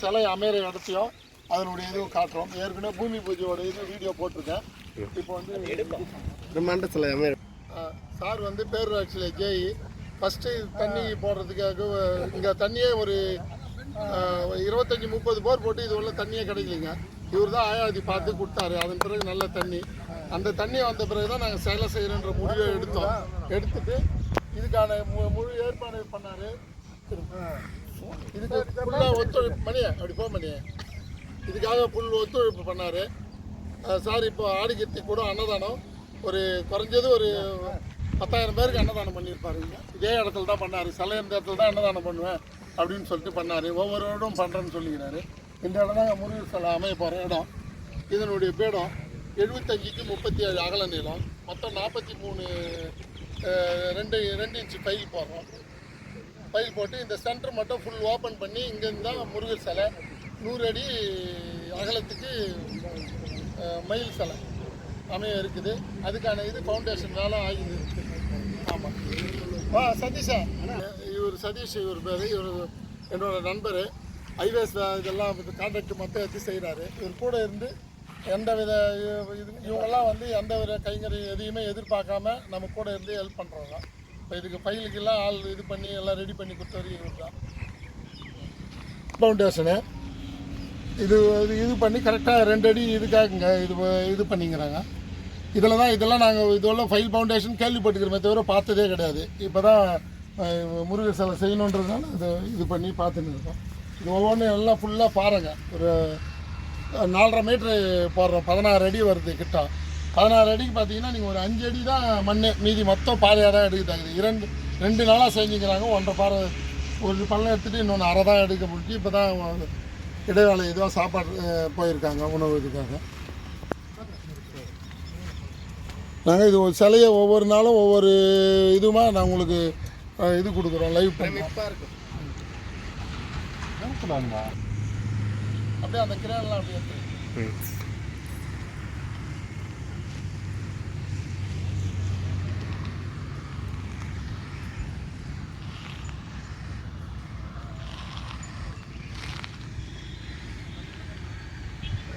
சிலை அமைகிற இடத்தையும் அதனுடைய இதுவும் காட்டுறோம். ஏற்கனவே பூமி பூஜையோட இது வீடியோ போட்டிருக்கேன். இப்போ வந்து சிலை அமைய சார் வந்து பேரூராட்சியில் ஜேஇ ஃபஸ்ட்டு தண்ணி போடுறதுக்காக இங்கே தண்ணியே ஒரு 25-30 போர் போட்டு இது உள்ள தண்ணியே கிடைக்கலைங்க. இவர் தான் ஆயாதி பார்த்து கொடுத்தாரு. அதன் பிறகு நல்ல தண்ணி, அந்த தண்ணி வந்த பிறகு தான் நாங்கள் சேலை செய்கிறோன்ற முடிவை எடுத்துட்டு இதுக்கான முழு ஏற்பாடு பண்ணார். இதுக்கு ஃபுல்லாக ஒத்துழைப்பு மணியே அப்படி போக மணியே இதுக்காக ஃபுல் ஒத்துழைப்பு பண்ணார் சார். இப்போ ஆடிக்கத்தி கூட அன்னதானம் ஒரு குறைஞ்சது ஒரு 10,000 பேருக்கு அன்னதானம் பண்ணியிருப்பாருங்க. இதே இடத்துல தான் பண்ணார். சிலை இந்த இடத்துல தான் அன்னதானம் பண்ணுவேன் அப்படின்னு சொல்லிட்டு பண்ணார். ஒவ்வொரு இடமும் பண்ணுறேன்னு சொல்லிக்கிறாரு. இந்த இடம் தான் முருகர் சிலை அமைய போகிற இடம். இதனுடைய பீடம் 75க்கு 37 அகல நீளம், மொத்தம் 43 2 இன்ச்சு பைல் போடுறோம். பைல் போட்டு இந்த சென்டர் மட்டும் ஃபுல் ஓப்பன் பண்ணி இங்கேருந்து தான் முருகர் சிலை 100 அடி அகலத்துக்கு மயில் சிலை அமைய இருக்குது. அதுக்கான இது ஃபவுண்டேஷன் வேலை ஆகிது. ஆமாம். சதீஷா, இவர் சதீஷ், இவர் பேர். இவர் என்னோட நண்பர். ஹைவேஸ் இதெல்லாம் கான்ட்ராக்ட் மொத்தம் எடுத்து செய்கிறாரு. இவர் கூட இருந்து எந்த வித இவங்கெல்லாம் வந்து எந்த வித கைங்கறி எதையுமே எதிர்பார்க்காம நம்ம கூட இருந்து ஹெல்ப் பண்ணுறவங்க. இப்போ இதுக்கு ஃபைலுக்கெல்லாம் ஆள் இது பண்ணி எல்லாம் ரெடி பண்ணி கொடுத்தவரு இவர் தான். ஃபவுண்டேஷனு இது பண்ணி கரெக்டாக 2 அடி இதுக்காகுங்க இது பண்ணிங்கிறாங்க. இதெல்லாம் நாங்கள் இதெல்லாம் ஃபைல் ஃபவுண்டேஷன் கேள்விப்பட்டுக்கிறோமே தவிர பார்த்ததே கிடையாது. இப்போ தான் முருகர் சிலை செய்யணுன்றதுனால இது பண்ணி பார்த்துன்னு இருக்கோம். இது ஒவ்வொன்றும் எல்லாம் ஃபுல்லாக பாருங்கள். ஒரு 4.5 மீட்ரு போடுறோம். 16 அடி வருது கிட்ட. 16 அடிக்கு பார்த்தீங்கன்னா நீங்கள் ஒரு 5 அடி தான் மண், மீதி மொத்தம் பாறையாக தான் எடுக்கிறாங்க. 2 நாளாக செஞ்சுக்கிறாங்க. 1.5 பாறை ஒரு பள்ளம் எடுத்துகிட்டு இன்னொன்று அரை தான் எடுக்க முடிஞ்சு. இப்போ தான் இடைவேளை இதுவாக சாப்பாடு போயிருக்காங்க உணவு இதுக்காக. நாங்கள் இது ஒரு சிலையை ஒவ்வொரு நாளும் ஒவ்வொரு இதுமா நான் உங்களுக்கு இது கொடுக்குறோம். லைவ் பண்ணுறோம். அப்படியே அந்த கிரேன்லாம் அப்படியே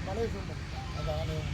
மலை சொல்லுங்கள். அது ஆலயம்